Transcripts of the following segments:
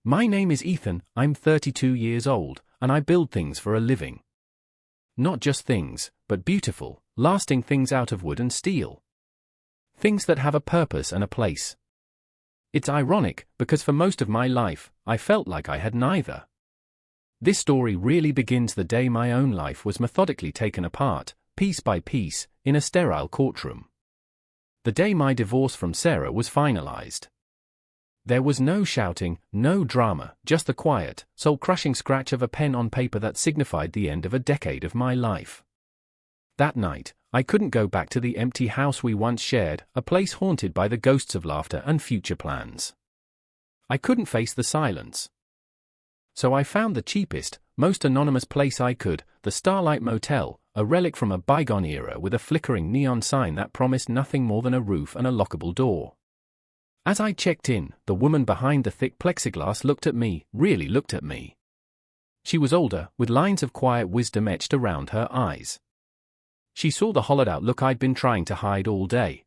My name is Ethan, I'm 32 years old, and I build things for a living. Not just things, but beautiful, lasting things out of wood and steel. Things that have a purpose and a place. It's ironic, because for most of my life, I felt like I had neither. This story really begins the day my own life was methodically taken apart, piece by piece, in a sterile courtroom. The day my divorce from Sarah was finalized. There was no shouting, no drama, just the quiet, soul-crushing scratch of a pen on paper that signified the end of a decade of my life. That night, I couldn't go back to the empty house we once shared, a place haunted by the ghosts of laughter and future plans. I couldn't face the silence. So I found the cheapest, most anonymous place I could, the Starlight Motel, a relic from a bygone era with a flickering neon sign that promised nothing more than a roof and a lockable door. As I checked in, the woman behind the thick plexiglass looked at me, really looked at me. She was older, with lines of quiet wisdom etched around her eyes. She saw the hollowed-out look I'd been trying to hide all day.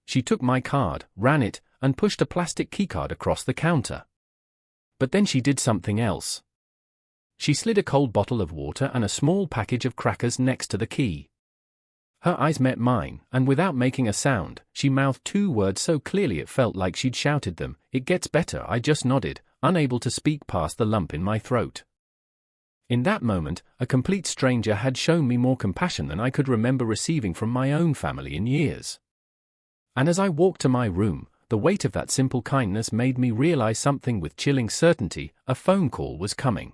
She took my card, ran it, and pushed a plastic keycard across the counter. But then she did something else. She slid a cold bottle of water and a small package of crackers next to the key. Her eyes met mine, and without making a sound, she mouthed two words so clearly it felt like she'd shouted them. "It gets better." I just nodded, unable to speak past the lump in my throat. In that moment, a complete stranger had shown me more compassion than I could remember receiving from my own family in years. And as I walked to my room, the weight of that simple kindness made me realize something with chilling certainty: a phone call was coming.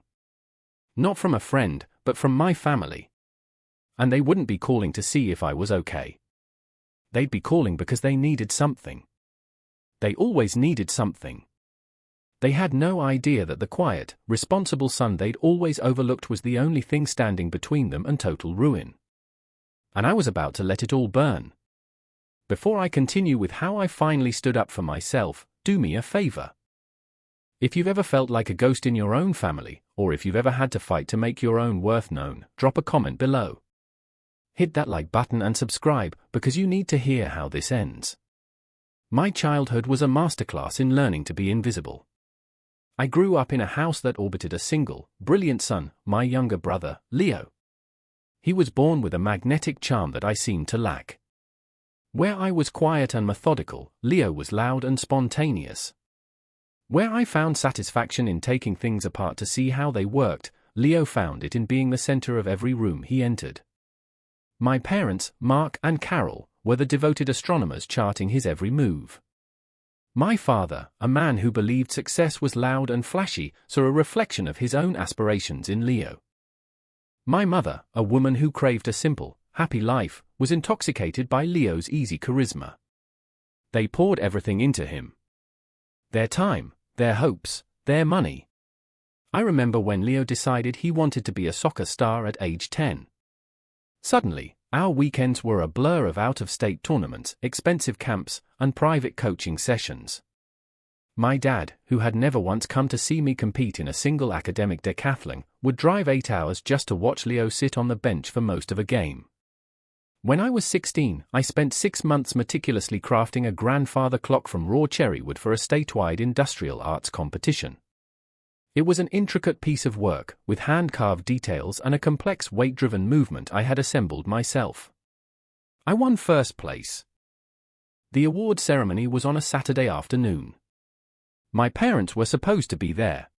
Not from a friend, but from my family. And they wouldn't be calling to see if I was okay. They'd be calling because they needed something. They always needed something. They had no idea that the quiet, responsible son they'd always overlooked was the only thing standing between them and total ruin. And I was about to let it all burn. Before I continue with how I finally stood up for myself, do me a favor. If you've ever felt like a ghost in your own family, or if you've ever had to fight to make your own worth known, drop a comment below. Hit that like button and subscribe, because you need to hear how this ends. My childhood was a masterclass in learning to be invisible. I grew up in a house that orbited a single, brilliant son, my younger brother, Leo. He was born with a magnetic charm that I seemed to lack. Where I was quiet and methodical, Leo was loud and spontaneous. Where I found satisfaction in taking things apart to see how they worked, Leo found it in being the center of every room he entered. My parents, Mark and Carol, were the devoted astronomers charting his every move. My father, a man who believed success was loud and flashy, saw a reflection of his own aspirations in Leo. My mother, a woman who craved a simple, happy life, was intoxicated by Leo's easy charisma. They poured everything into him. Their time, their hopes, their money. I remember when Leo decided he wanted to be a soccer star at age 10. Suddenly, our weekends were a blur of out-of-state tournaments, expensive camps, and private coaching sessions. My dad, who had never once come to see me compete in a single academic decathlon, would drive 8 hours just to watch Leo sit on the bench for most of a game. When I was 16, I spent 6 months meticulously crafting a grandfather clock from raw cherry wood for a statewide industrial arts competition. It was an intricate piece of work, with hand-carved details and a complex weight-driven movement I had assembled myself. I won first place. The award ceremony was on a Saturday afternoon. My parents were supposed to be there.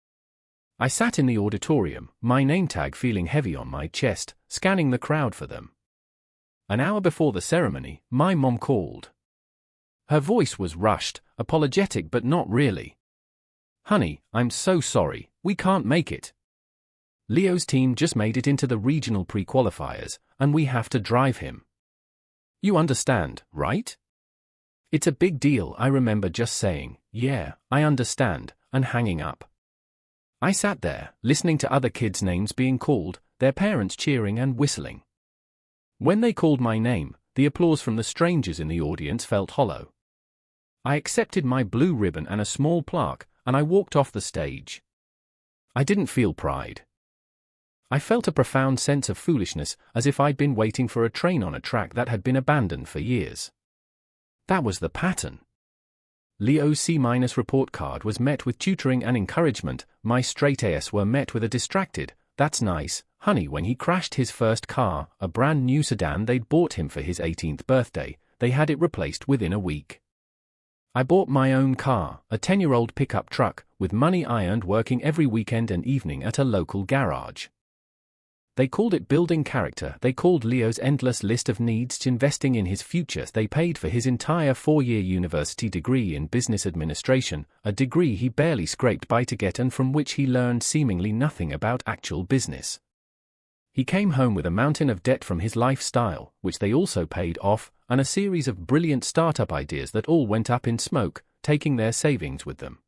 I sat in the auditorium, my name tag feeling heavy on my chest, scanning the crowd for them. An hour before the ceremony, my mom called. Her voice was rushed, apologetic but not really. "Honey, I'm so sorry, we can't make it. Leo's team just made it into the regional pre-qualifiers, and we have to drive him. You understand, right?" "It's a big deal." I remember just saying, "Yeah, I understand," and hanging up. I sat there, listening to other kids' names being called, their parents cheering and whistling. When they called my name, the applause from the strangers in the audience felt hollow. I accepted my blue ribbon and a small plaque, and I walked off the stage. I didn't feel pride. I felt a profound sense of foolishness, as if I'd been waiting for a train on a track that had been abandoned for years. That was the pattern. Leo's C- report card was met with tutoring and encouragement. My straight A's were met with a distracted, "That's nice, honey," when he crashed his first car, a brand new sedan they'd bought him for his 18th birthday. They had it replaced within a week. I bought my own car, a 10-year-old pickup truck, with money I earned working every weekend and evening at a local garage. They called it building character. They called Leo's endless list of needs investing in his future. They paid for his entire 4-year university degree in business administration, a degree he barely scraped by to get and from which he learned seemingly nothing about actual business. He came home with a mountain of debt from his lifestyle, which they also paid off, and a series of brilliant startup ideas that all went up in smoke, taking their savings with them.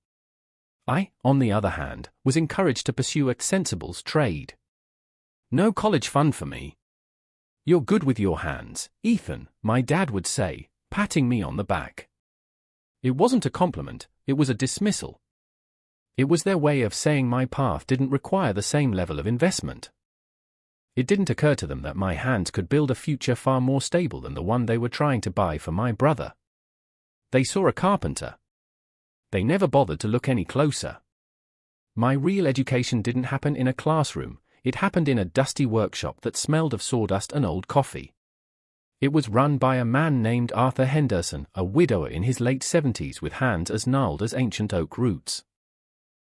I, on the other hand, was encouraged to pursue a sensible trade. No college fund for me. "You're good with your hands, Ethan," my dad would say, patting me on the back. It wasn't a compliment, it was a dismissal. It was their way of saying my path didn't require the same level of investment. It didn't occur to them that my hands could build a future far more stable than the one they were trying to buy for my brother. They saw a carpenter. They never bothered to look any closer. My real education didn't happen in a classroom. It happened in a dusty workshop that smelled of sawdust and old coffee. It was run by a man named Arthur Henderson, a widower in his late 70s with hands as gnarled as ancient oak roots.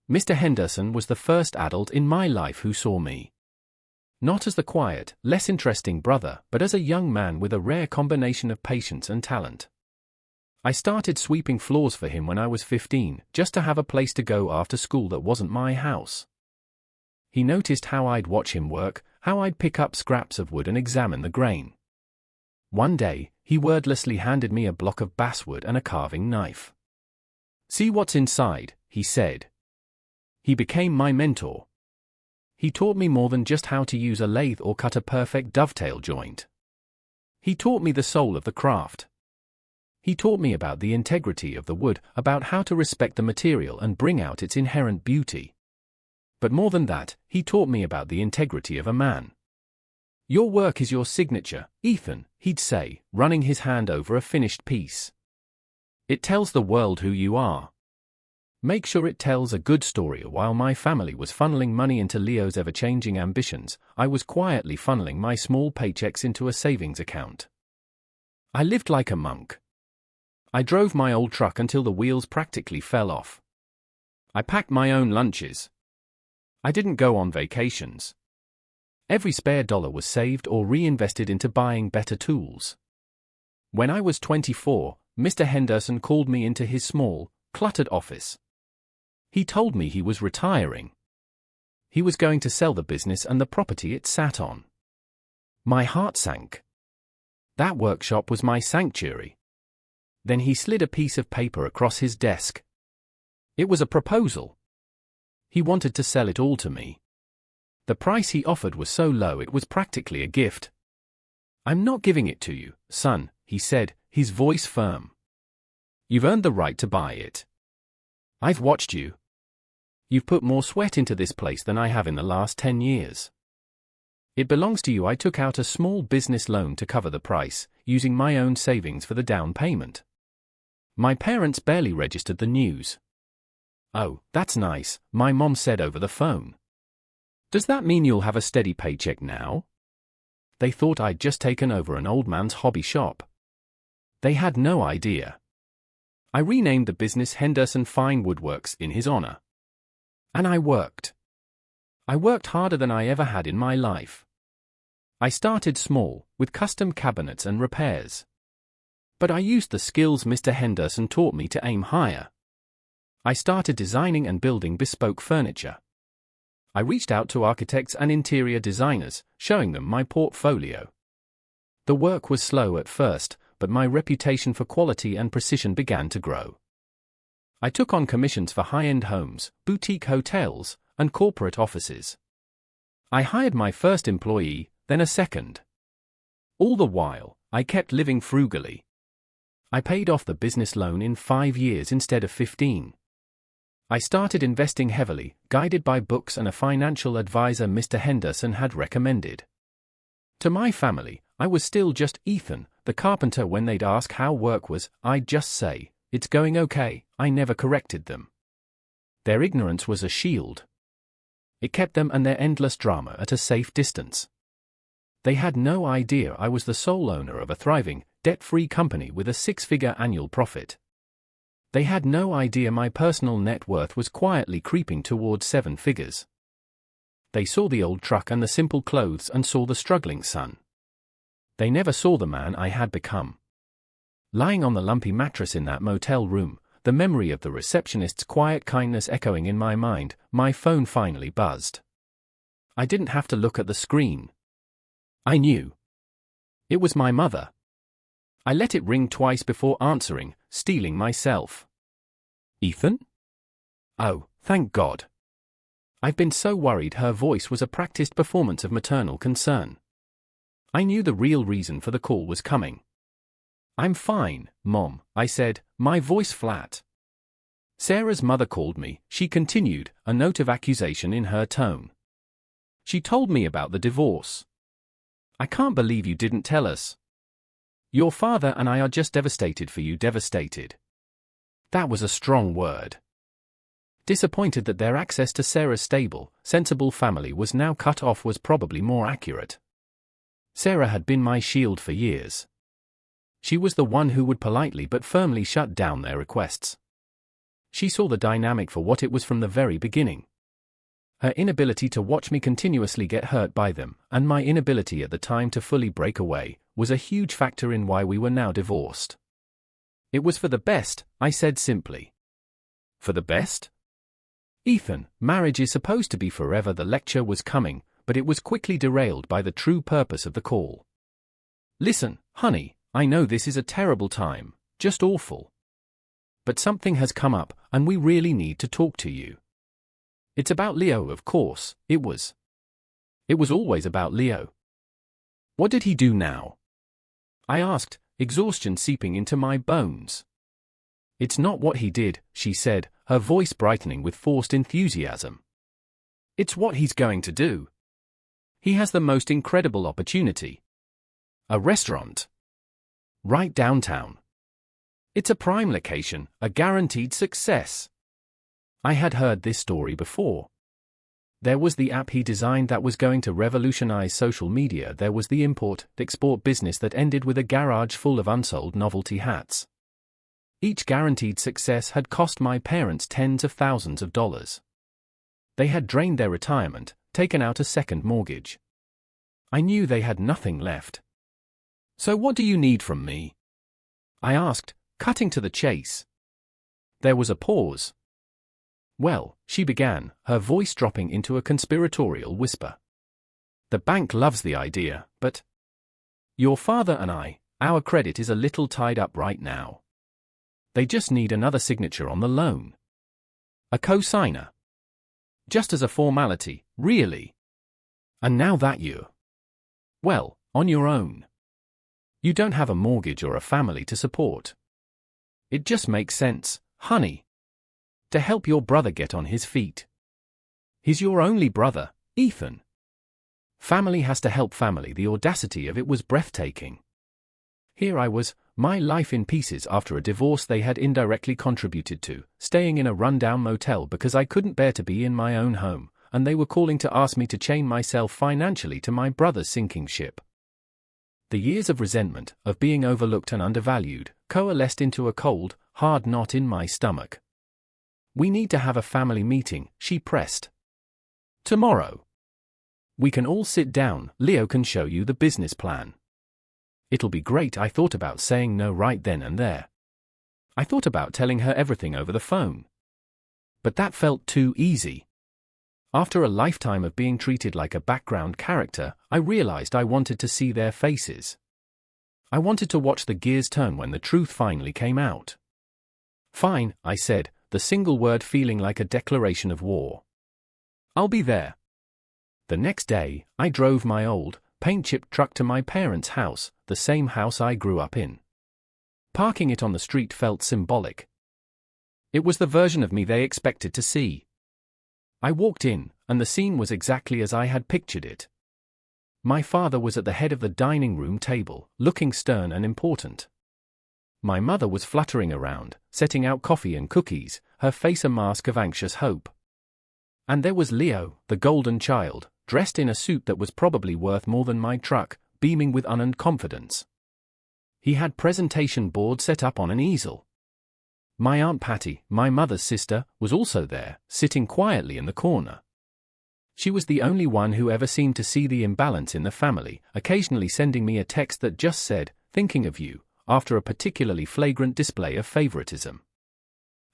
Mr. Henderson was the first adult in my life who saw me. Not as the quiet, less interesting brother, but as a young man with a rare combination of patience and talent. I started sweeping floors for him when I was 15, just to have a place to go after school that wasn't my house. He noticed how I'd watch him work, how I'd pick up scraps of wood and examine the grain. One day, he wordlessly handed me a block of basswood and a carving knife. "See what's inside," he said. He became my mentor. He taught me more than just how to use a lathe or cut a perfect dovetail joint. He taught me the soul of the craft. He taught me about the integrity of the wood, about how to respect the material and bring out its inherent beauty. But more than that, he taught me about the integrity of a man. "Your work is your signature, Ethan," he'd say, running his hand over a finished piece. "It tells the world who you are. Make sure it tells a good story." While my family was funneling money into Leo's ever-changing ambitions, I was quietly funneling my small paychecks into a savings account. I lived like a monk. I drove my old truck until the wheels practically fell off. I packed my own lunches. I didn't go on vacations. Every spare dollar was saved or reinvested into buying better tools. When I was 24, Mr. Henderson called me into his small, cluttered office. He told me he was retiring. He was going to sell the business and the property it sat on. My heart sank. That workshop was my sanctuary. Then he slid a piece of paper across his desk. It was a proposal. He wanted to sell it all to me. The price he offered was so low it was practically a gift. "I'm not giving it to you, son," he said, his voice firm. "You've earned the right to buy it. I've watched you. You've put more sweat into this place than I have in the last 10 years. It belongs to you." I took out a small business loan to cover the price, using my own savings for the down payment. My parents barely registered the news. "Oh, that's nice," my mom said over the phone. "Does that mean you'll have a steady paycheck now?" They thought I'd just taken over an old man's hobby shop. They had no idea. I renamed the business Henderson Fine Woodworks in his honor. And I worked. I worked harder than I ever had in my life. I started small, with custom cabinets and repairs. But I used the skills Mr. Henderson taught me to aim higher. I started designing and building bespoke furniture. I reached out to architects and interior designers, showing them my portfolio. The work was slow at first, but my reputation for quality and precision began to grow. I took on commissions for high-end homes, boutique hotels, and corporate offices. I hired my first employee, then a second. All the while, I kept living frugally. I paid off the business loan in 5 years instead of 15. I started investing heavily, guided by books and a financial advisor Mr. Henderson had recommended. To my family, I was still just Ethan, the carpenter. When they'd ask how work was, I'd just say, "It's going okay, I never corrected them. Their ignorance was a shield. It kept them and their endless drama at a safe distance. They had no idea I was the sole owner of a thriving, debt-free company with a six-figure annual profit. They had no idea my personal net worth was quietly creeping towards 7 figures. They saw the old truck and the simple clothes and saw the struggling son. They never saw the man I had become. Lying on the lumpy mattress in that motel room, the memory of the receptionist's quiet kindness echoing in my mind, my phone finally buzzed. I didn't have to look at the screen. I knew. It was my mother. I let it ring twice before answering, steeling myself. Ethan? Oh, thank God. I've been so worried her voice was a practiced performance of maternal concern. I knew the real reason for the call was coming. I'm fine, Mom, I said, my voice flat. Sarah's mother called me, she continued, a note of accusation in her tone. She told me about the divorce. I can't believe you didn't tell us. Your father and I are just devastated for you, devastated. That was a strong word. Disappointed that their access to Sarah's stable, sensible family was now cut off was probably more accurate. Sarah had been my shield for years. She was the one who would politely but firmly shut down their requests. She saw the dynamic for what it was from the very beginning. Her inability to watch me continuously get hurt by them, and my inability at the time to fully break away, was a huge factor in why we were now divorced. It was for the best, I said simply. For the best? Ethan, marriage is supposed to be forever. The lecture was coming, but it was quickly derailed by the true purpose of the call. Listen, honey, I know this is a terrible time, just awful. But something has come up, and we really need to talk to you. It's about Leo, of course. It was always about Leo. What did he do now? I asked, exhaustion seeping into my bones. It's not what he did, she said, her voice brightening with forced enthusiasm. It's what he's going to do. He has the most incredible opportunity. A restaurant. Right downtown. It's a prime location, a guaranteed success. I had heard this story before. There was the app he designed that was going to revolutionize social media. There was the import-export business that ended with a garage full of unsold novelty hats. Each guaranteed success had cost my parents tens of thousands of dollars. They had drained their retirement, taken out a second mortgage. I knew they had nothing left. So what do you need from me? I asked, cutting to the chase. There was a pause. Well, she began, her voice dropping into a conspiratorial whisper. The bank loves the idea, but your father and our credit is a little tied up right now. They just need another signature on the loan. A co-signer. Just as a formality, really. And now that well, on your own. You don't have a mortgage or a family to support. It just makes sense, honey. To help your brother get on his feet. He's your only brother, Ethan. Family has to help family. The audacity of it was breathtaking. Here I was, my life in pieces after a divorce they had indirectly contributed to, staying in a rundown motel because I couldn't bear to be in my own home, and they were calling to ask me to chain myself financially to my brother's sinking ship. The years of resentment, of being overlooked and undervalued, coalesced into a cold, hard knot in my stomach. We need to have a family meeting, she pressed. Tomorrow. We can all sit down, Leo can show you the business plan. It'll be great. I thought about saying no right then and there. I thought about telling her everything over the phone. But that felt too easy. After a lifetime of being treated like a background character, I realized I wanted to see their faces. I wanted to watch the gears turn when the truth finally came out. Fine, I said, the single word feeling like a declaration of war. I'll be there. The next day, I drove my old, paint-chipped truck to my parents' house, the same house I grew up in. Parking it on the street felt symbolic. It was the version of me they expected to see. I walked in, and the scene was exactly as I had pictured it. My father was at the head of the dining room table, looking stern and important. My mother was fluttering around, setting out coffee and cookies, her face a mask of anxious hope. And there was Leo, the golden child, dressed in a suit that was probably worth more than my truck, beaming with unearned confidence. He had presentation board set up on an easel. My Aunt Patty, my mother's sister, was also there, sitting quietly in the corner. She was the only one who ever seemed to see the imbalance in the family, occasionally sending me a text that just said, "Thinking of you," after a particularly flagrant display of favoritism.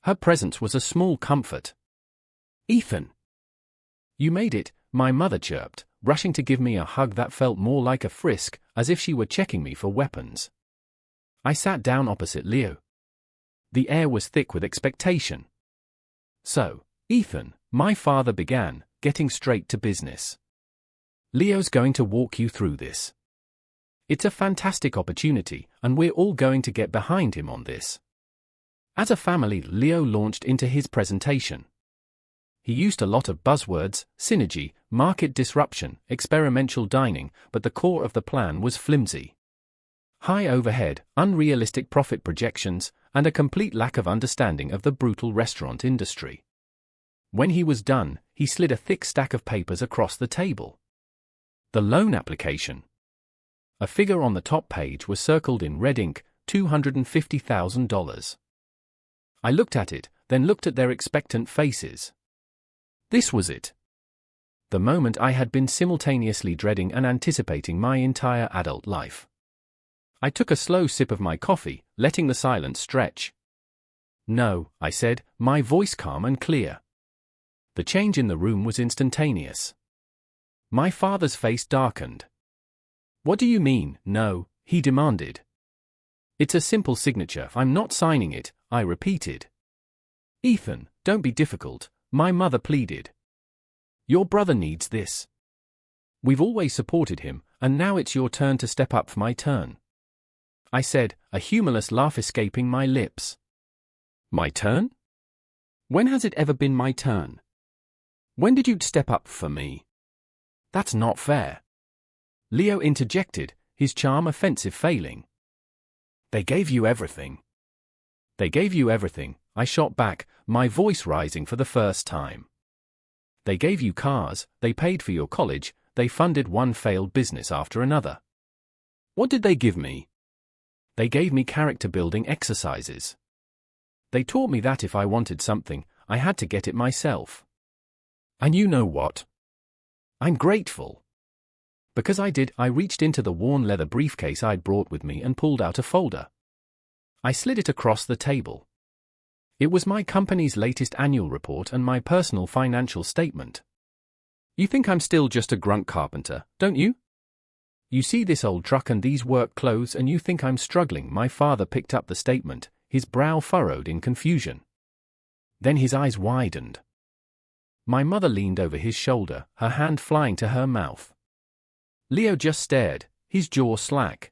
Her presence was a small comfort. "Ethan, you made it," my mother chirped, rushing to give me a hug that felt more like a frisk, as if she were checking me for weapons. I sat down opposite Leo. The air was thick with expectation. "So, Ethan," my father began, getting straight to business. "Leo's going to walk you through this. It's a fantastic opportunity, and we're all going to get behind him on this." As a family, Leo launched into his presentation. He used a lot of buzzwords: synergy, market disruption, experiential dining, but the core of the plan was flimsy. High overhead, unrealistic profit projections, and a complete lack of understanding of the brutal restaurant industry. When he was done, he slid a thick stack of papers across the table. The loan application. A figure on the top page was circled in red ink, $250,000. I looked at it, then looked at their expectant faces. This was it. The moment I had been simultaneously dreading and anticipating my entire adult life. I took a slow sip of my coffee, letting the silence stretch. "No," I said, my voice calm and clear. The change in the room was instantaneous. My father's face darkened. "What do you mean, no?" he demanded. "It's a simple signature. I'm not signing it," I repeated. "Ethan, don't be difficult," my mother pleaded. "Your brother needs this. We've always supported him, and now it's your turn to step up for my turn," I said, a humorless laugh escaping my lips. "My turn? When has it ever been my turn? When did you step up for me? That's not fair," Leo interjected, his charm offensive failing. "They gave you everything." "They gave you everything," I shot back, my voice rising for the first time. "They gave you cars, they paid for your college, they funded one failed business after another. What did they give me? They gave me character-building exercises. They taught me that if I wanted something, I had to get it myself. And you know what? I'm grateful." Because I did, I reached into the worn leather briefcase I'd brought with me and pulled out a folder. I slid it across the table. It was my company's latest annual report and my personal financial statement. "You think I'm still just a grunt carpenter, don't you? You see this old truck and these work clothes and you think I'm struggling." My father picked up the statement, his brow furrowed in confusion. Then his eyes widened. My mother leaned over his shoulder, her hand flying to her mouth. Leo just stared, his jaw slack.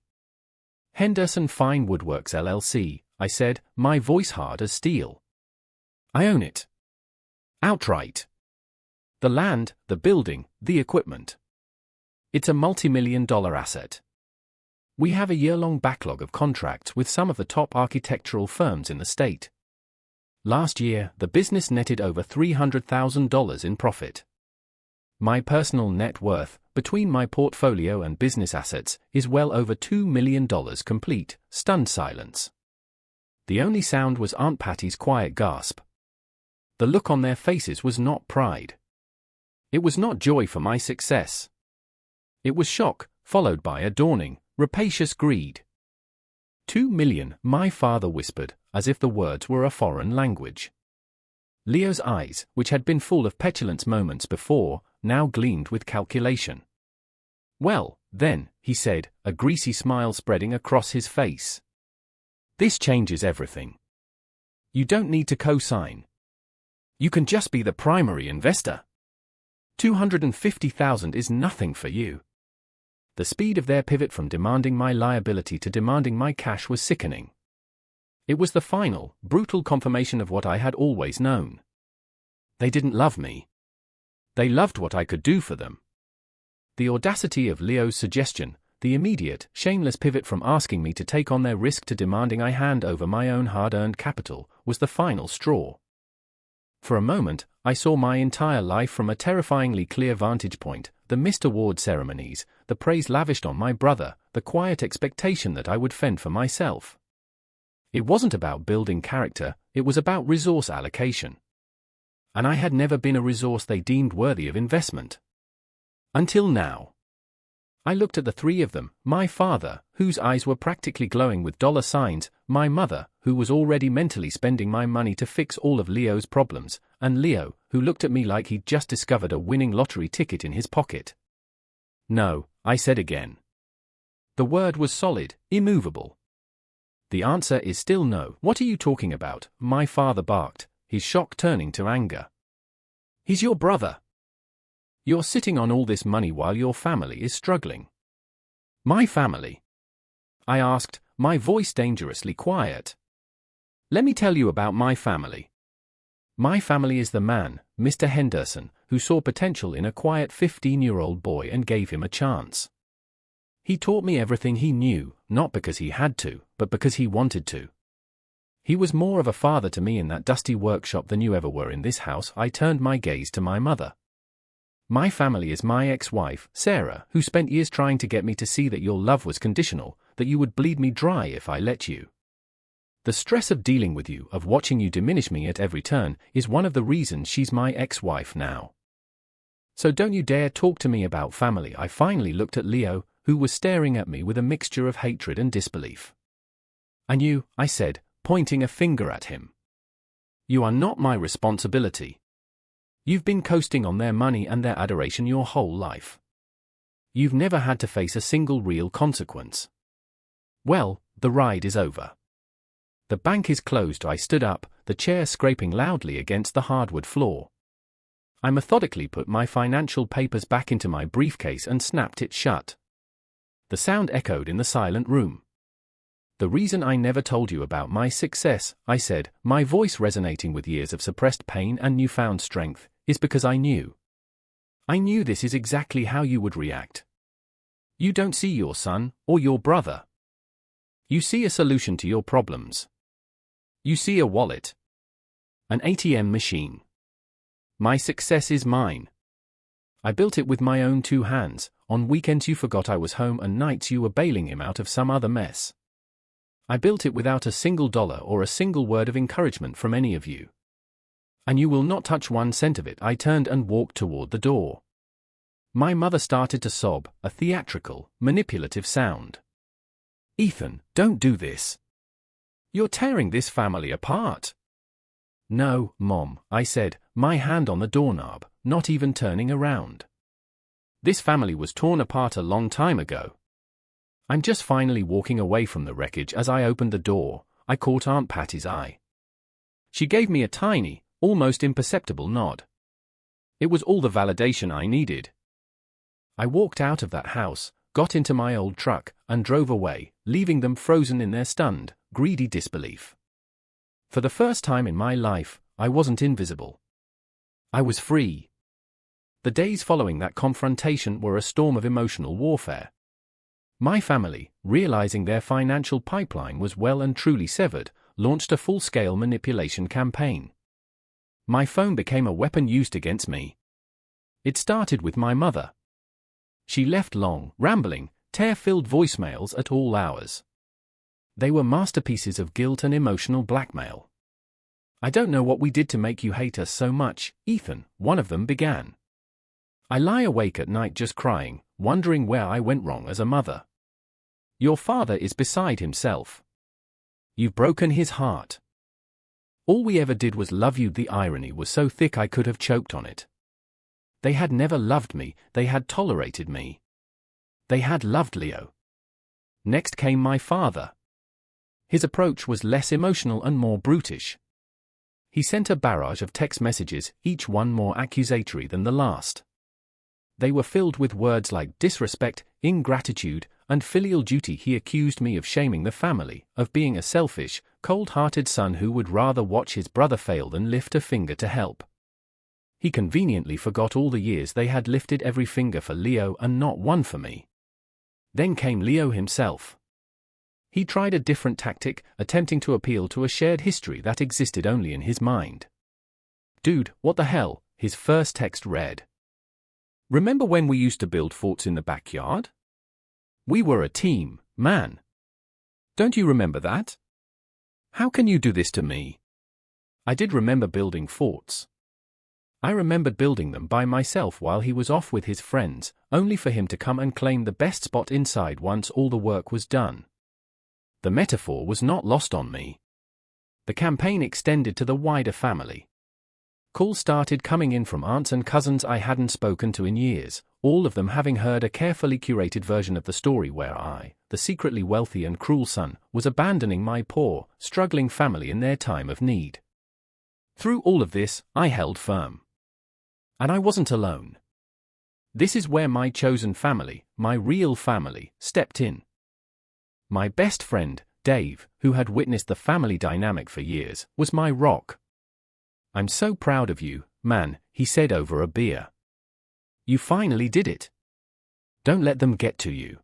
"Henderson Fine Woodworks LLC, I said, my voice hard as steel. "I own it. Outright. The land, the building, the equipment. It's a multi-million-dollar asset. We have a year-long backlog of contracts with some of the top architectural firms in the state. Last year, the business netted over $300,000 in profit. My personal net worth, between my portfolio and business assets, is well over $2 million." Complete, stunned silence. The only sound was Aunt Patty's quiet gasp. The look on their faces was not pride. It was not joy for my success. It was shock, followed by a dawning, rapacious greed. "2 million, my father whispered, as if the words were a foreign language. Leo's eyes, which had been full of petulance moments before, now gleamed with calculation. "Well, then," he said, a greasy smile spreading across his face. "This changes everything. You don't need to co-sign. You can just be the primary investor. $250,000 is nothing for you." The speed of their pivot from demanding my liability to demanding my cash was sickening. It was the final, brutal confirmation of what I had always known. They didn't love me. They loved what I could do for them. The audacity of Leo's suggestion, the immediate, shameless pivot from asking me to take on their risk to demanding I hand over my own hard-earned capital, was the final straw. For a moment, I saw my entire life from a terrifyingly clear vantage point: the missed award ceremonies, the praise lavished on my brother, the quiet expectation that I would fend for myself. It wasn't about building character, it was about resource allocation. And I had never been a resource they deemed worthy of investment. Until now. I looked at the three of them: my father, whose eyes were practically glowing with dollar signs, my mother, who was already mentally spending my money to fix all of Leo's problems, and Leo, who looked at me like he'd just discovered a winning lottery ticket in his pocket. No, I said again. The word was solid, immovable. The answer is still no. What are you talking about? My father barked, his shock turning to anger. He's your brother. You're sitting on all this money while your family is struggling. My family? I asked, my voice dangerously quiet. Let me tell you about my family. My family is the man, Mr. Henderson, who saw potential in a quiet 15-year-old boy and gave him a chance. He taught me everything he knew, not because he had to, but because he wanted to. He was more of a father to me in that dusty workshop than you ever were in this house. I turned my gaze to my mother. My family is my ex-wife, Sarah, who spent years trying to get me to see that your love was conditional, that you would bleed me dry if I let you. The stress of dealing with you, of watching you diminish me at every turn, is one of the reasons she's my ex-wife now. So don't you dare talk to me about family. I finally looked at Leo, who was staring at me with a mixture of hatred and disbelief. And you, I said, pointing a finger at him. You are not my responsibility. You've been coasting on their money and their adoration your whole life. You've never had to face a single real consequence. Well, the ride is over. The bank is closed. I stood up, the chair scraping loudly against the hardwood floor. I methodically put my financial papers back into my briefcase and snapped it shut. The sound echoed in the silent room. The reason I never told you about my success, I said, my voice resonating with years of suppressed pain and newfound strength, is because I knew. I knew this is exactly how you would react. You don't see your son, or your brother. You see a solution to your problems. You see a wallet. An ATM machine. My success is mine. I built it with my own two hands. On weekends you forgot I was home and nights you were bailing him out of some other mess. I built it without a single dollar or a single word of encouragement from any of you. And you will not touch 1 cent of it. I turned and walked toward the door. My mother started to sob, a theatrical, manipulative sound. Ethan, don't do this. You're tearing this family apart. No, Mom, I said, my hand on the doorknob, not even turning around. This family was torn apart a long time ago. I'm just finally walking away from the wreckage. As I opened the door, I caught Aunt Patty's eye. She gave me a tiny, almost imperceptible nod. It was all the validation I needed. I walked out of that house, got into my old truck, and drove away, leaving them frozen in their stunned, greedy disbelief. For the first time in my life, I wasn't invisible. I was free. The days following that confrontation were a storm of emotional warfare. My family, realizing their financial pipeline was well and truly severed, launched a full-scale manipulation campaign. My phone became a weapon used against me. It started with my mother. She left long, rambling, tear-filled voicemails at all hours. They were masterpieces of guilt and emotional blackmail. I don't know what we did to make you hate us so much, Ethan, one of them began. I lie awake at night just crying, wondering where I went wrong as a mother. Your father is beside himself. You've broken his heart. All we ever did was love you. The irony was so thick I could have choked on it. They had never loved me, they had tolerated me. They had loved Leo. Next came my father. His approach was less emotional and more brutish. He sent a barrage of text messages, each one more accusatory than the last. They were filled with words like disrespect, ingratitude, and filial duty. He accused me of shaming the family, of being a selfish, cold-hearted son who would rather watch his brother fail than lift a finger to help. He conveniently forgot all the years they had lifted every finger for Leo and not one for me. Then came Leo himself. He tried a different tactic, attempting to appeal to a shared history that existed only in his mind. "Dude, what the hell?" his first text read. "Remember when we used to build forts in the backyard? We were a team, man. Don't you remember that? How can you do this to me?" I did remember building forts. I remembered building them by myself while he was off with his friends, only for him to come and claim the best spot inside once all the work was done. The metaphor was not lost on me. The campaign extended to the wider family. Calls started coming in from aunts and cousins I hadn't spoken to in years, all of them having heard a carefully curated version of the story where I, the secretly wealthy and cruel son, was abandoning my poor, struggling family in their time of need. Through all of this, I held firm. And I wasn't alone. This is where my chosen family, my real family, stepped in. My best friend, Dave, who had witnessed the family dynamic for years, was my rock. "I'm so proud of you, man," he said over a beer. "You finally did it. Don't let them get to you.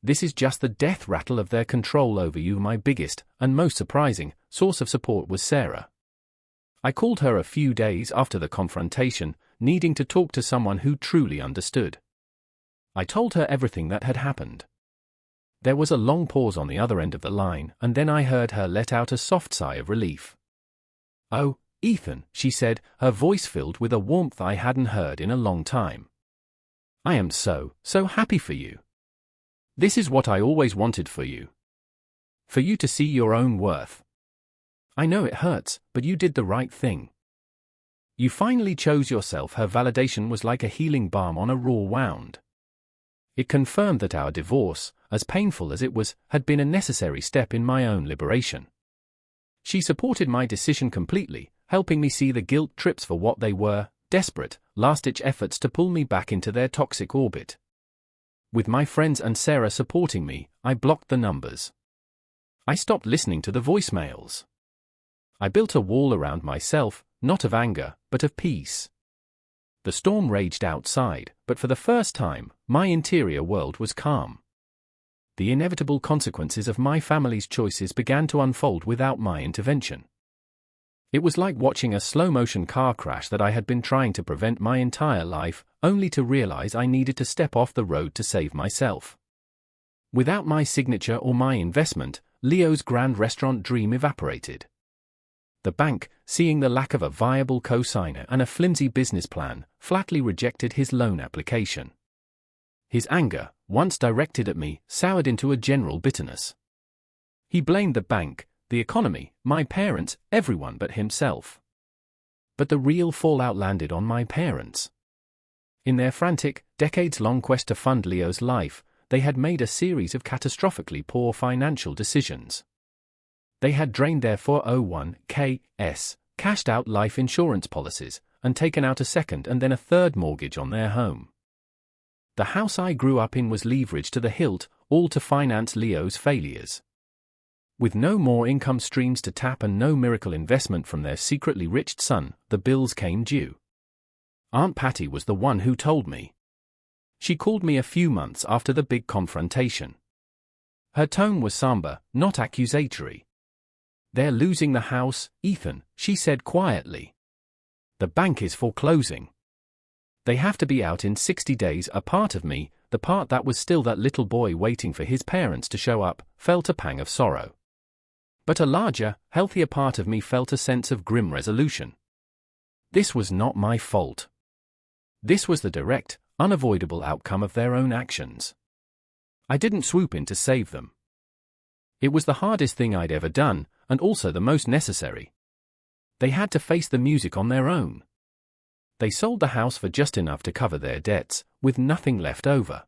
This is just the death rattle of their control over you." My biggest, and most surprising, source of support was Sarah. I called her a few days after the confrontation, needing to talk to someone who truly understood. I told her everything that had happened. There was a long pause on the other end of the line, and then I heard her let out a soft sigh of relief. "Oh, Ethan," she said, her voice filled with a warmth I hadn't heard in a long time. "I am so happy for you. This is what I always wanted for you. For you to see your own worth. I know it hurts, but you did the right thing. You finally chose yourself." Her validation was like a healing balm on a raw wound. It confirmed that our divorce, as painful as it was, had been a necessary step in my own liberation. She supported my decision completely, helping me see the guilt trips for what they were, desperate, last-ditch efforts to pull me back into their toxic orbit. With my friends and Sarah supporting me, I blocked the numbers. I stopped listening to the voicemails. I built a wall around myself, not of anger, but of peace. The storm raged outside, but for the first time, my interior world was calm. The inevitable consequences of my family's choices began to unfold without my intervention. It was like watching a slow-motion car crash that I had been trying to prevent my entire life, only to realize I needed to step off the road to save myself. Without my signature or my investment, Leo's grand restaurant dream evaporated. The bank, seeing the lack of a viable co-signer and a flimsy business plan, flatly rejected his loan application. His anger, once directed at me, soured into a general bitterness. He blamed the bank, the economy, my parents, everyone but himself. But the real fallout landed on my parents. In their frantic, decades-long quest to fund Leo's life, they had made a series of catastrophically poor financial decisions. They had drained their 401(k)s, cashed out life insurance policies, and taken out a second and then a third mortgage on their home. The house I grew up in was leveraged to the hilt, all to finance Leo's failures. With no more income streams to tap and no miracle investment from their secretly rich son, the bills came due. Aunt Patty was the one who told me. She called me a few months after the big confrontation. Her tone was somber, not accusatory. "They're losing the house, Ethan," she said quietly. "The bank is foreclosing. They have to be out in 60 days." A part of me, the part that was still that little boy waiting for his parents to show up, felt a pang of sorrow. But a larger, healthier part of me felt a sense of grim resolution. This was not my fault. This was the direct, unavoidable outcome of their own actions. I didn't swoop in to save them. It was the hardest thing I'd ever done, and also the most necessary. They had to face the music on their own. They sold the house for just enough to cover their debts, with nothing left over.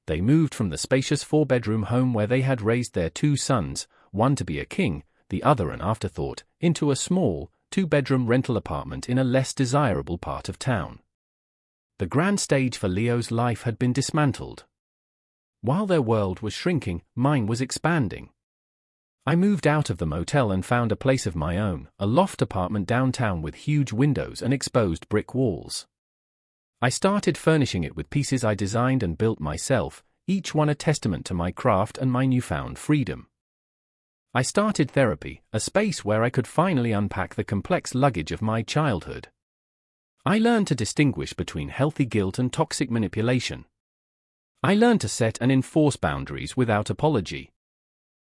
They moved from the spacious 4-bedroom home where they had raised their 2 sons, one to be a king, the other an afterthought, into a small, 2-bedroom rental apartment in a less desirable part of town. The grand stage for Leo's life had been dismantled. While their world was shrinking, mine was expanding. I moved out of the motel and found a place of my own, a loft apartment downtown with huge windows and exposed brick walls. I started furnishing it with pieces I designed and built myself, each one a testament to my craft and my newfound freedom. I started therapy, a space where I could finally unpack the complex luggage of my childhood. I learned to distinguish between healthy guilt and toxic manipulation. I learned to set and enforce boundaries without apology.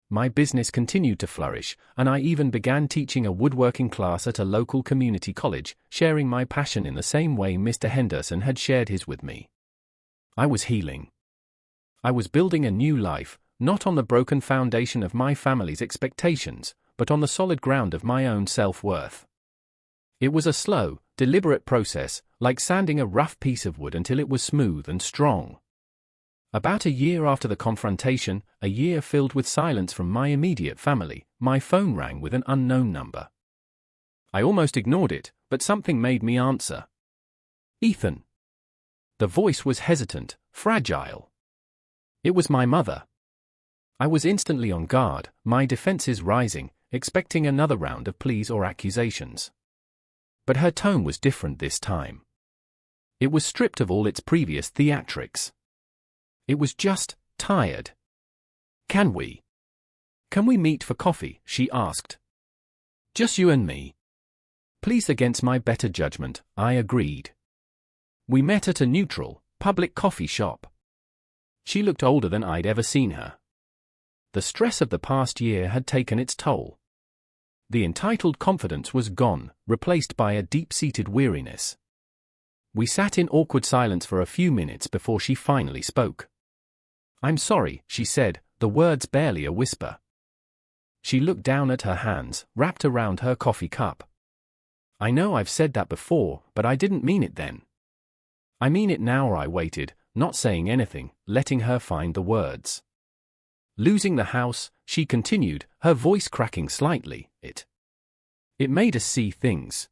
My business continued to flourish, and I even began teaching a woodworking class at a local community college, sharing my passion in the same way Mr. Henderson had shared his with me. I was healing. I was building a new life, not on the broken foundation of my family's expectations, but on the solid ground of my own self-worth. It was a slow, deliberate process, like sanding a rough piece of wood until it was smooth and strong. About a year after the confrontation, a year filled with silence from my immediate family, my phone rang with an unknown number. I almost ignored it, but something made me answer. Ethan. The voice was hesitant, fragile. It was my mother. I was instantly on guard, my defenses rising, expecting another round of pleas or accusations. But her tone was different this time. It was stripped of all its previous theatrics. It was just tired. Can we meet for coffee?" she asked. "Just you and me." Pleased against my better judgment, I agreed. We met at a neutral, public coffee shop. She looked older than I'd ever seen her. The stress of the past year had taken its toll. The entitled confidence was gone, replaced by a deep-seated weariness. We sat in awkward silence for a few minutes before she finally spoke. "I'm sorry," she said, the words barely a whisper. She looked down at her hands, wrapped around her coffee cup. "I know I've said that before, but I didn't mean it then. I mean it now." I waited, not saying anything, letting her find the words. "Losing the house," she continued, her voice cracking slightly, it made us see things.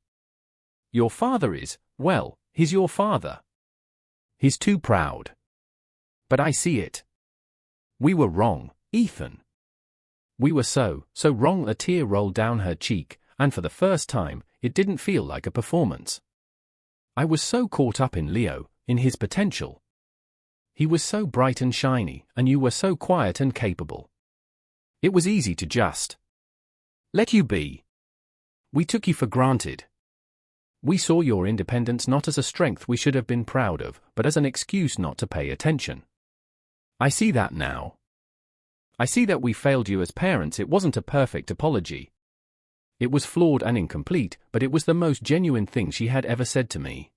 "Your father is, well, he's your father. He's too proud. But I see it. We were wrong, Ethan. We were so wrong." A tear rolled down her cheek, and for the first time, it didn't feel like a performance. I was so caught up in Leo, in his potential. He was so bright and shiny, and you were so quiet and capable. It was easy to just let you be. We took you for granted. We saw your independence not as a strength we should have been proud of, but as an excuse not to pay attention. I see that now. I see that we failed you as parents. It wasn't a perfect apology. It was flawed and incomplete, but it was the most genuine thing she had ever said to me.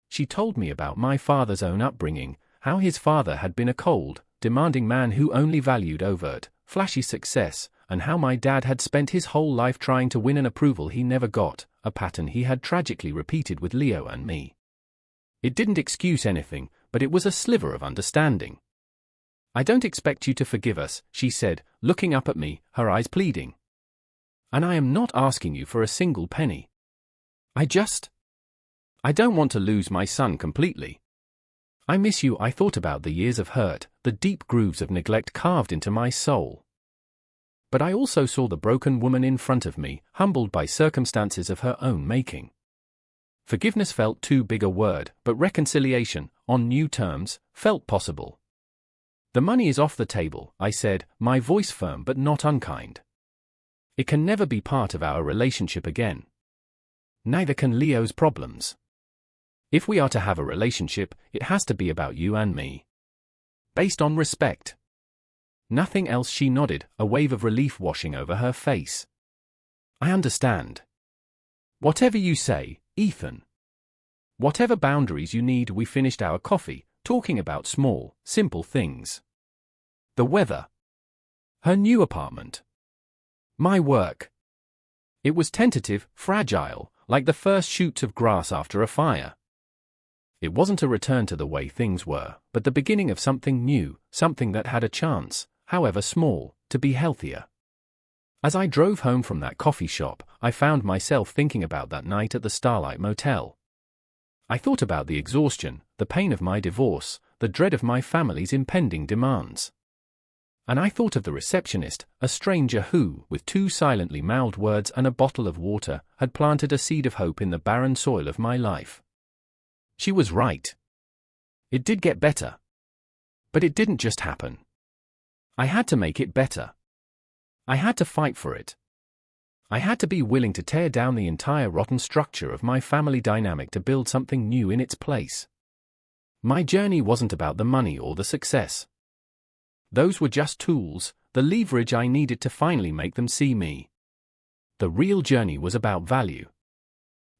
She told me about my father's own upbringing, how his father had been a cold, demanding man who only valued overt, flashy success, and how my dad had spent his whole life trying to win an approval he never got, a pattern he had tragically repeated with Leo and me. It didn't excuse anything, but it was a sliver of understanding. "I don't expect you to forgive us," she said, looking up at me, her eyes pleading. "And I am not asking you for a single penny. I don't want to lose my son completely. I miss you." I thought about the years of hurt, the deep grooves of neglect carved into my soul. But I also saw the broken woman in front of me, humbled by circumstances of her own making. Forgiveness felt too big a word, but reconciliation, on new terms, felt possible. "The money is off the table," I said, my voice firm but not unkind. "It can never be part of our relationship again. Neither can Leo's problems. If we are to have a relationship, it has to be about you and me. Based on respect. Nothing else." She nodded, a wave of relief washing over her face. "I understand. Whatever you say, Ethan. Whatever boundaries you need." We finished our coffee, talking about small, simple things. The weather. Her new apartment. My work. It was tentative, fragile, like the first shoots of grass after a fire. It wasn't a return to the way things were, but the beginning of something new, something that had a chance, however small, to be healthier. As I drove home from that coffee shop, I found myself thinking about that night at the Starlight Motel. I thought about the exhaustion, the pain of my divorce, the dread of my family's impending demands. And I thought of the receptionist, a stranger who, with 2 silently mouthed words and a bottle of water, had planted a seed of hope in the barren soil of my life. She was right. It did get better. But it didn't just happen. I had to make it better. I had to fight for it. I had to be willing to tear down the entire rotten structure of my family dynamic to build something new in its place. My journey wasn't about the money or the success. Those were just tools, the leverage I needed to finally make them see me. The real journey was about value.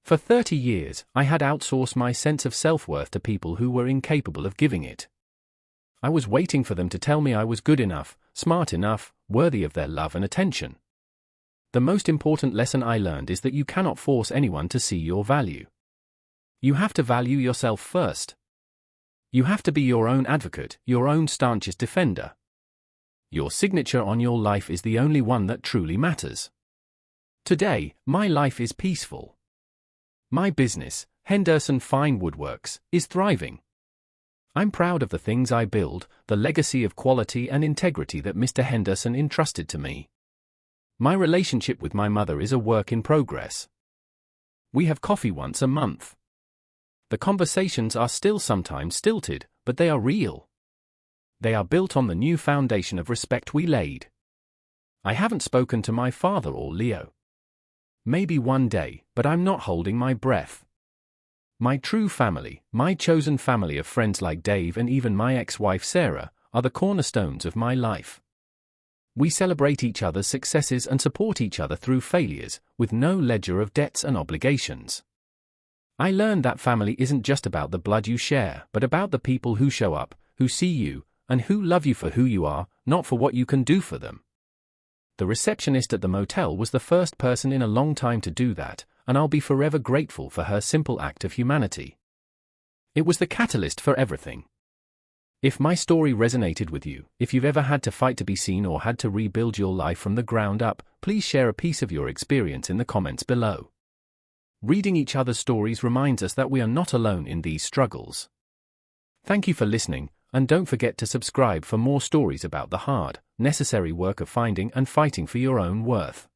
For 30 years, I had outsourced my sense of self-worth to people who were incapable of giving it. I was waiting for them to tell me I was good enough, smart enough, worthy of their love and attention. The most important lesson I learned is that you cannot force anyone to see your value. You have to value yourself first. You have to be your own advocate, your own staunchest defender. Your signature on your life is the only one that truly matters. Today, my life is peaceful. My business, Henderson Fine Woodworks, is thriving. I'm proud of the things I build, the legacy of quality and integrity that Mr. Henderson entrusted to me. My relationship with my mother is a work in progress. We have coffee once a month. The conversations are still sometimes stilted, but they are real. They are built on the new foundation of respect we laid. I haven't spoken to my father or Leo. Maybe one day, but I'm not holding my breath. My true family, my chosen family of friends like Dave and even my ex-wife Sarah, are the cornerstones of my life. We celebrate each other's successes and support each other through failures, with no ledger of debts and obligations. I learned that family isn't just about the blood you share, but about the people who show up, who see you, and who love you for who you are, not for what you can do for them. The receptionist at the motel was the first person in a long time to do that, and I'll be forever grateful for her simple act of humanity. It was the catalyst for everything. If my story resonated with you, if you've ever had to fight to be seen or had to rebuild your life from the ground up, please share a piece of your experience in the comments below. Reading each other's stories reminds us that we are not alone in these struggles. Thank you for listening, and don't forget to subscribe for more stories about the hard, necessary work of finding and fighting for your own worth.